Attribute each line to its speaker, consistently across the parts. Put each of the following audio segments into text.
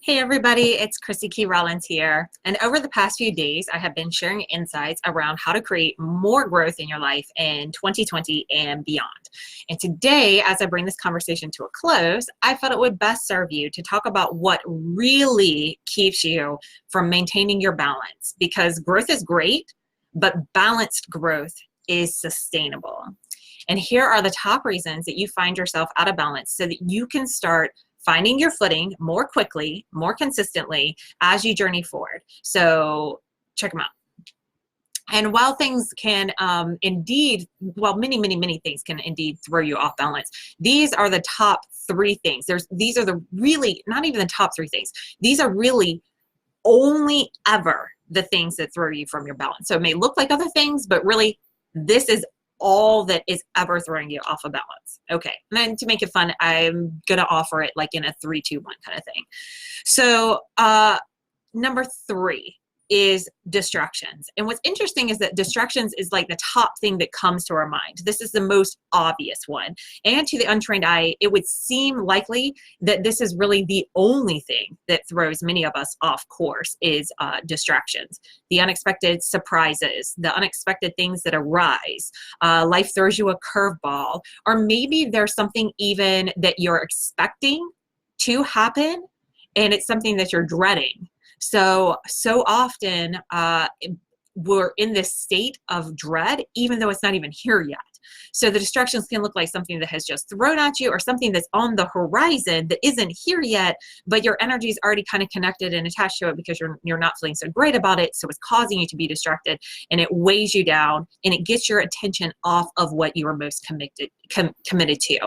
Speaker 1: Hey everybody, it's Chrissy Key Rollins here. And over the past few days, I have been sharing insights around how to create more growth in your life in 2020 and beyond. And today, as I bring this conversation to a close, I felt it would best serve you to talk about what really keeps you from maintaining your balance. Because growth is great, but balanced growth is sustainable. And here are the top reasons that you find yourself out of balance so that you can start finding your footing more quickly, more consistently as you journey forward. So check them out. And while things can many things can indeed throw you off balance, these are the top three things. These are the really, not even the top three things. These are really only ever the things that throw you from your balance. So it may look like other things, but really this is all that is ever throwing you off of balance. Okay, and then to make it fun, I'm gonna offer it like in a 3, 2, 1 kind of thing. So number 3 is distractions. And what's interesting is that distractions is like the top thing that comes to our mind. This is the most obvious one. And to the untrained eye, it would seem likely that this is really the only thing that throws many of us off course is distractions. The unexpected surprises, the unexpected things that arise. Life throws you a curveball, or maybe there's something even that you're expecting to happen and it's something that you're dreading. So often we're in this state of dread, even though it's not even here yet. So the distractions can look like something that has just thrown at you or something that's on the horizon that isn't here yet, but your energy is already kind of connected and attached to it because you're not feeling so great about it. So it's causing you to be distracted and it weighs you down and it gets your attention off of what you are most committed to.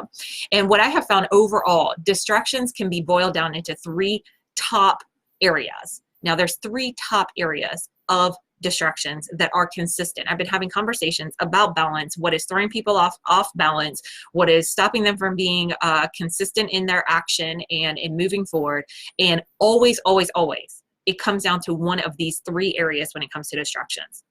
Speaker 1: And what I have found overall, distractions can be boiled down into 3 top areas. Now there's 3 top areas of distractions that are consistent. I've been having conversations about balance, what is throwing people off balance, what is stopping them from being consistent in their action and in moving forward. And always, it comes down to one of these 3 areas when it comes to distractions.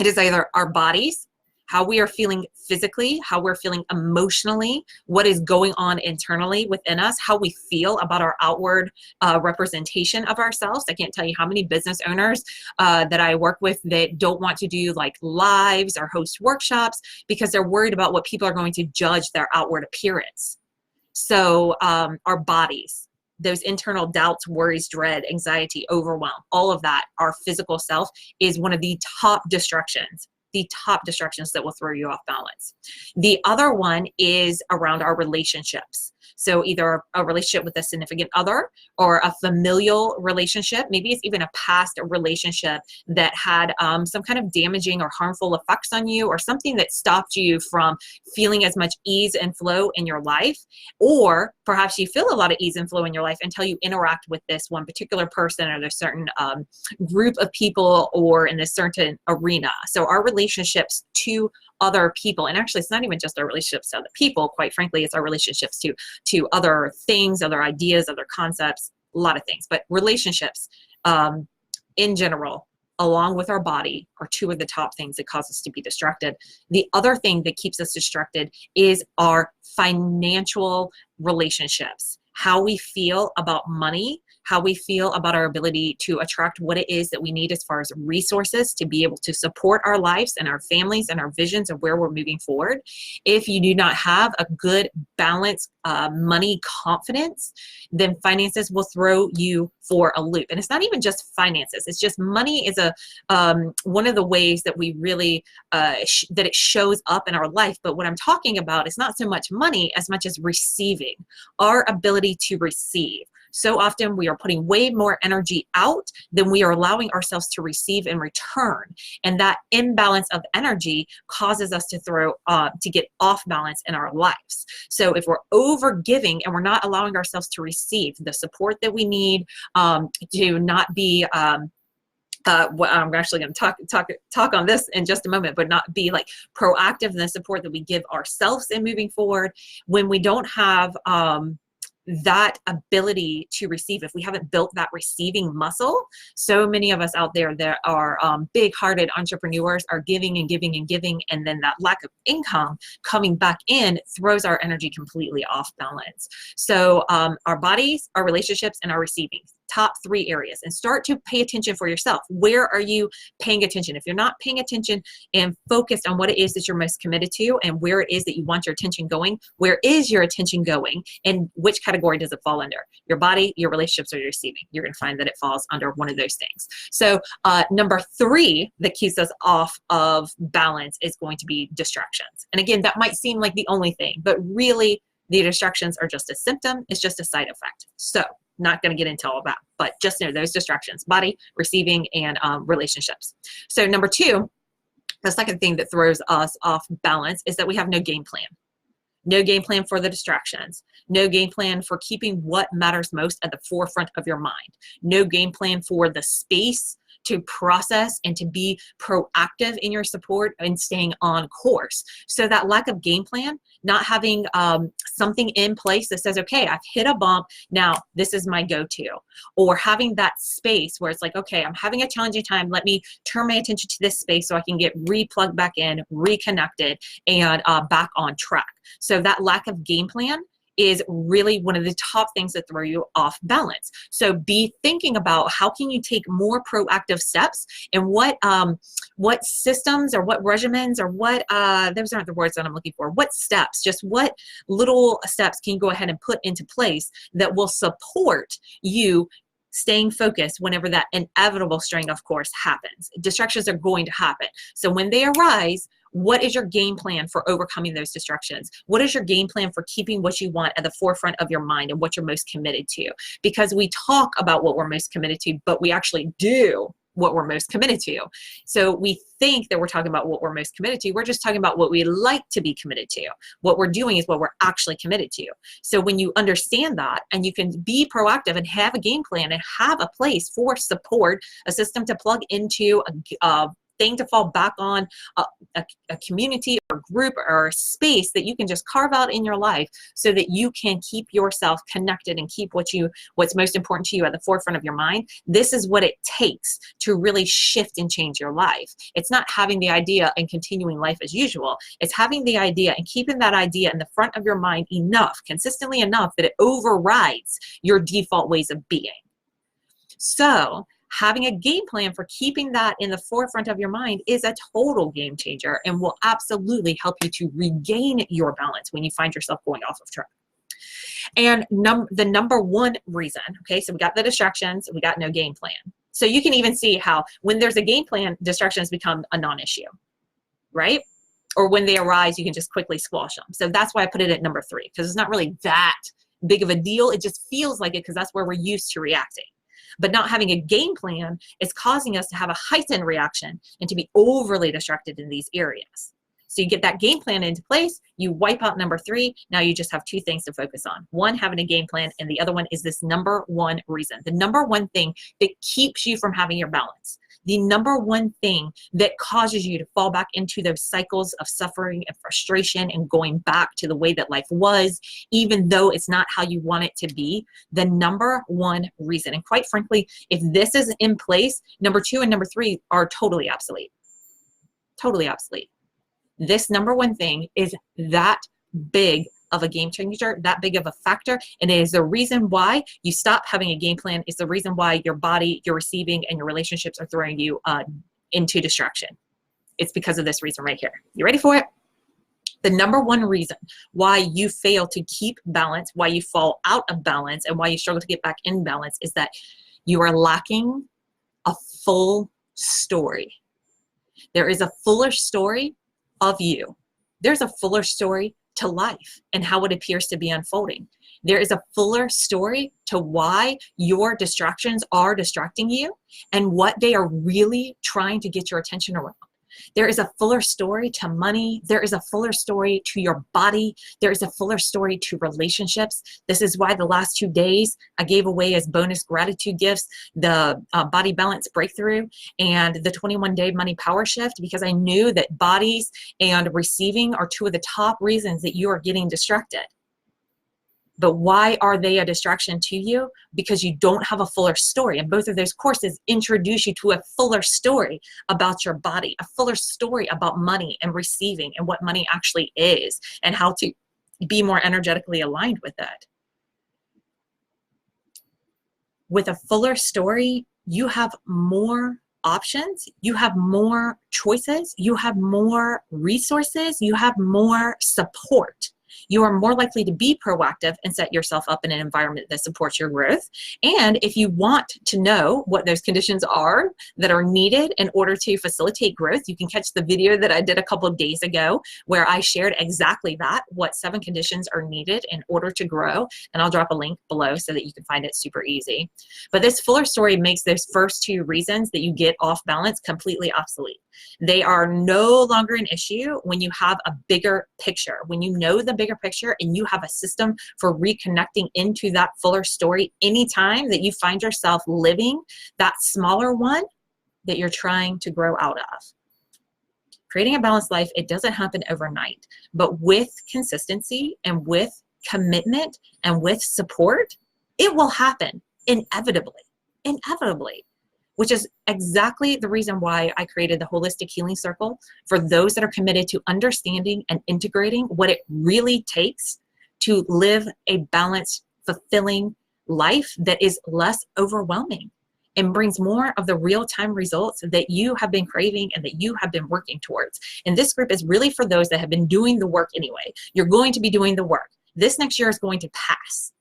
Speaker 1: It is either our bodies, how we are feeling physically, how we're feeling emotionally, what is going on internally within us, how we feel about our outward representation of ourselves. I can't tell you how many business owners that I work with that don't want to do like lives or host workshops because they're worried about what people are going to judge their outward appearance. So our bodies, those internal doubts, worries, dread, anxiety, overwhelm, all of that, our physical self is one of the top distractions that will throw you off balance. The other one is around our relationships. So either a relationship with a significant other or a familial relationship. Maybe it's even a past relationship that had some kind of damaging or harmful effects on you, or something that stopped you from feeling as much ease and flow in your life. Or perhaps you feel a lot of ease and flow in your life until you interact with this one particular person or this certain group of people or in this certain arena. So our relationships to other people, and actually it's not even just our relationships to other people, quite frankly, it's our relationships to other things, other ideas, other concepts, a lot of things. But relationships in general, along with our body, are 2 of the top things that cause us to be distracted. The other thing that keeps us distracted is our financial relationships, how we feel about money, how we feel about our ability to attract what it is that we need as far as resources to be able to support our lives and our families and our visions of where we're moving forward. If you do not have a good balanced money confidence, then finances will throw you for a loop. And it's not even just finances. It's just money is one of the ways that we really, that it shows up in our life. But what I'm talking about is not so much money as much as receiving, our ability to receive. So often we are putting way more energy out than we are allowing ourselves to receive in return. And that imbalance of energy causes us to get off balance in our lives. So if we're over giving and we're not allowing ourselves to receive the support that we need, to not be, I'm actually going to talk on this in just a moment, but not be like proactive in the support that we give ourselves in moving forward. When we don't have that ability to receive, if we haven't built that receiving muscle, so many of us out there that are big-hearted entrepreneurs are giving and giving and giving, and then that lack of income coming back in throws our energy completely off balance. So our bodies, our relationships, and our receiving, top 3 areas and start to pay attention for yourself. Where are you paying attention? If you're not paying attention and focused on what it is that you're most committed to and where it is that you want your attention going, where is your attention going and which category does it fall under? Your body, your relationships, or your receiving? You're going to find that it falls under one of those things. So number 3 that keeps us off of balance is going to be distractions. And again, that might seem like the only thing, but really the distractions are just a symptom. It's just a side effect. So not going to get into all of that, but just know those distractions: body, receiving, and relationships. So number 2, the second thing that throws us off balance is that we have no game plan. No game plan for the distractions. No game plan for keeping what matters most at the forefront of your mind. No game plan for the space to process and to be proactive in your support and staying on course. So that lack of game plan, not having something in place that says, okay, I've hit a bump, now this is my go-to. Or having that space where it's like, okay, I'm having a challenging time, let me turn my attention to this space so I can get re-plugged back in, reconnected, and back on track. So that lack of game plan is really one of the top things that throw you off balance. So be thinking about how can you take more proactive steps and what systems or what regimens or what, those aren't the words that I'm looking for, what steps, just what little steps can you go ahead and put into place that will support you staying focused whenever that inevitable string of course happens. Distractions are going to happen. So when they arise, what is your game plan for overcoming those distractions? What is your game plan for keeping what you want at the forefront of your mind and what you're most committed to? Because we talk about what we're most committed to, but we actually do what we're most committed to. So we think that we're talking about what we're most committed to. We're just talking about what we like to be committed to. What we're doing is what we're actually committed to. So when you understand that and you can be proactive and have a game plan and have a place for support, a system to plug into, a thing to fall back on, a community or group or space that you can just carve out in your life so that you can keep yourself connected and keep what's most important to you at the forefront of your mind. This is what it takes to really shift and change your life. It's not having the idea and continuing life as usual. It's having the idea and keeping that idea in the front of your mind enough, consistently enough, that it overrides your default ways of being. So having a game plan for keeping that in the forefront of your mind is a total game changer and will absolutely help you to regain your balance when you find yourself going off of track. And the number 1 reason, okay, so we got the distractions, we got no game plan. So you can even see how when there's a game plan, distractions become a non-issue, right? Or when they arise, you can just quickly squash them. So that's why I put it at number 3, because it's not really that big of a deal. It just feels like it because that's where we're used to reacting. But not having a game plan is causing us to have a heightened reaction and to be overly distracted in these areas. So you get that game plan into place, you wipe out number 3, now you just have 2 things to focus on. One, having a game plan, and the other one is this number 1 reason. The number 1 thing that keeps you from having your balance. The number 1 thing that causes you to fall back into those cycles of suffering and frustration and going back to the way that life was, even though it's not how you want it to be, the number 1 reason. And quite frankly, if this is in place, number 2 and number 3 are totally obsolete. Totally obsolete. This number 1 thing is that big of a game changer, that big of a factor, and it is the reason why you stop having a game plan. It's the reason why your body, your receiving, and your relationships are throwing you into distraction. It's because of this reason right here. You ready for it? The number 1 reason why you fail to keep balance, why you fall out of balance, and why you struggle to get back in balance is that you are lacking a full story. There is a fuller story of you. There's a fuller story to life and how it appears to be unfolding. There is a fuller story to why your distractions are distracting you and what they are really trying to get your attention around. There is a fuller story to money. There is a fuller story to your body. There is a fuller story to relationships. This is why the last 2 days I gave away as bonus gratitude gifts the Body Balance Breakthrough and the 21-day Money Power Shift, because I knew that bodies and receiving are 2 of the top reasons that you are getting distracted. But why are they a distraction to you? Because you don't have a fuller story. And both of those courses introduce you to a fuller story about your body, a fuller story about money and receiving and what money actually is and how to be more energetically aligned with it. with a fuller story, you have more options, you have more choices, you have more resources, you have more support. You are more likely to be proactive and set yourself up in an environment that supports your growth. And if you want to know what those conditions are that are needed in order to facilitate growth, you can catch the video that I did a couple of days ago where I shared exactly that, what 7 conditions are needed in order to grow. And I'll drop a link below so that you can find it super easy. But this fuller story makes those first 2 reasons that you get off balance completely obsolete. They are no longer an issue when you have a bigger picture. When you know the bigger picture and you have a system for reconnecting into that fuller story anytime that you find yourself living that smaller one that you're trying to grow out of. Creating a balanced life, it doesn't happen overnight, but with consistency and with commitment and with support, it will happen inevitably. Which is exactly the reason why I created the Holistic Healing Circle for those that are committed to understanding and integrating what it really takes to live a balanced, fulfilling life that is less overwhelming and brings more of the real-time results that you have been craving and that you have been working towards. And this group is really for those that have been doing the work anyway. You're going to be doing the work. This next year is going to pass.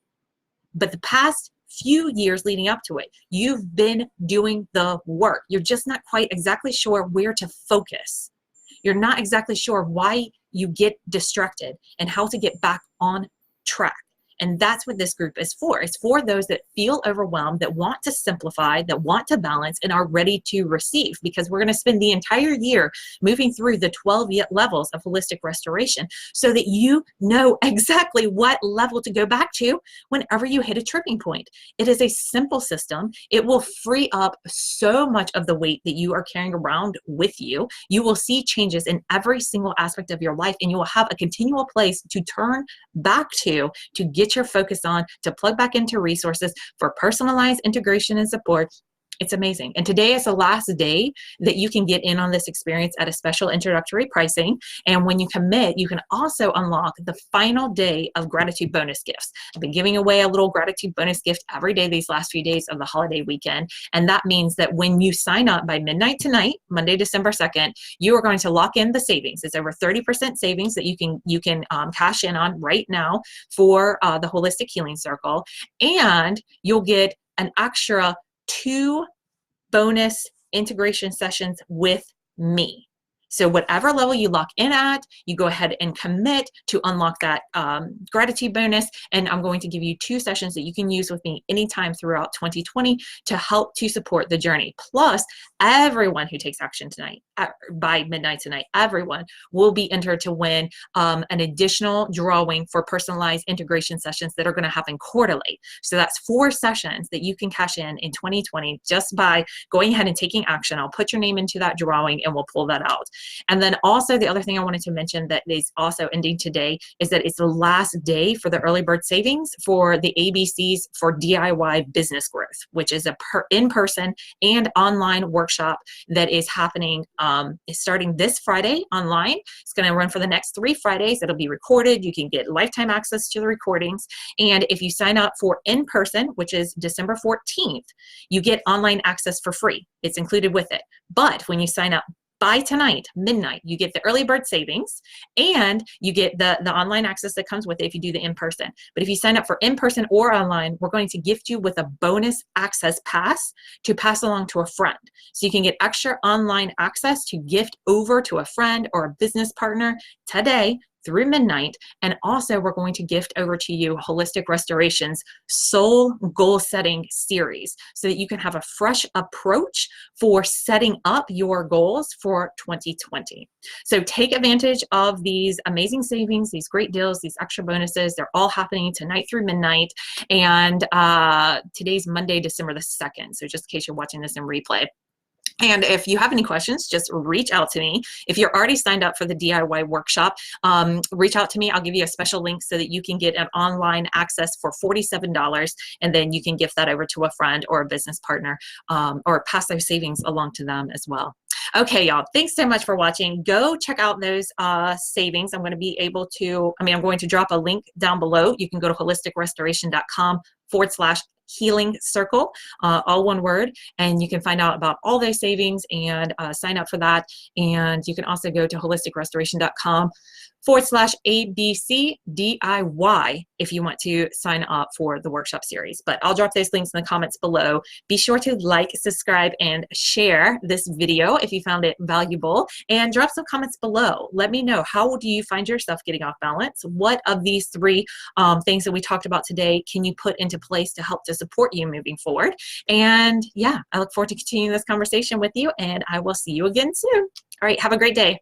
Speaker 1: But the past few years leading up to it, you've been doing the work. You're just not quite exactly sure where to focus. You're not exactly sure why you get distracted and how to get back on track. And that's what this group is for. It's for those that feel overwhelmed, that want to simplify, that want to balance, and are ready to receive, because we're going to spend the entire year moving through the 12 levels of holistic restoration so that you know exactly what level to go back to whenever you hit a tripping point. It is a simple system. It will free up so much of the weight that you are carrying around with you. You will see changes in every single aspect of your life, and you will have a continual place to turn back to get your focus on, to plug back into resources for personalized integration and support. It's amazing. And today is the last day that you can get in on this experience at a special introductory pricing. And when you commit, you can also unlock the final day of gratitude bonus gifts. I've been giving away a little gratitude bonus gift every day these last few days of the holiday weekend. And that means that when you sign up by midnight tonight, Monday, December 2nd, you are going to lock in the savings. It's over 30% savings that you can cash in on right now for the Holistic Healing Circle. And you'll get an extra 2 bonus integration sessions with me. So whatever level you lock in at, you go ahead and commit to unlock that gratitude bonus. And I'm going to give you 2 sessions that you can use with me anytime throughout 2020 to help to support the journey. Plus, everyone who takes action tonight, by midnight tonight, everyone will be entered to win an additional drawing for personalized integration sessions that are going to happen quarterly. So that's 4 sessions that you can cash in 2020 just by going ahead and taking action. I'll put your name into that drawing and we'll pull that out. And then also the other thing I wanted to mention that is also ending today is that it's the last day for the early bird savings for the ABCs for DIY business growth, which is a in-person and online workshop that is happening, is starting this Friday online. It's going to run for the next 3 Fridays. It'll be recorded. You can get lifetime access to the recordings. And if you sign up for in-person, which is December 14th, you get online access for free. It's included with it. But when you sign up by tonight, midnight, you get the early bird savings and you get the online access that comes with it if you do the in-person. But if you sign up for in-person or online, we're going to gift you with a bonus access pass to pass along to a friend. So you can get extra online access to gift over to a friend or a business partner today through midnight. And also we're going to gift over to you Holistic Restoration's Soul Goal Setting series so that you can have a fresh approach for setting up your goals for 2020. So take advantage of these amazing savings, these great deals, these extra bonuses. They're all happening tonight through midnight. And today's Monday, December the 2nd. So just in case you're watching this in replay. And if you have any questions, just reach out to me. If you're already signed up for the DIY workshop, reach out to me. I'll give you a special link so that you can get an online access for $47, and then you can gift that over to a friend or a business partner, or pass those savings along to them as well. Okay, y'all, thanks so much for watching. Go check out those savings. I'm going to drop a link down below. You can go to holisticrestoration.com/ Healing Circle, all one word, and you can find out about all those savings and sign up for that. And you can also go to holisticrestoration.com/ABC DIY if you want to sign up for the workshop series. But I'll drop those links in the comments below. Be sure to like, subscribe, and share this video if you found it valuable, and drop some comments below. Let me know, how do you find yourself getting off balance? What of these three things that we talked about today can you put into place to help to support you moving forward? And yeah, I look forward to continuing this conversation with you, and I will see you again soon. All right, have a great day.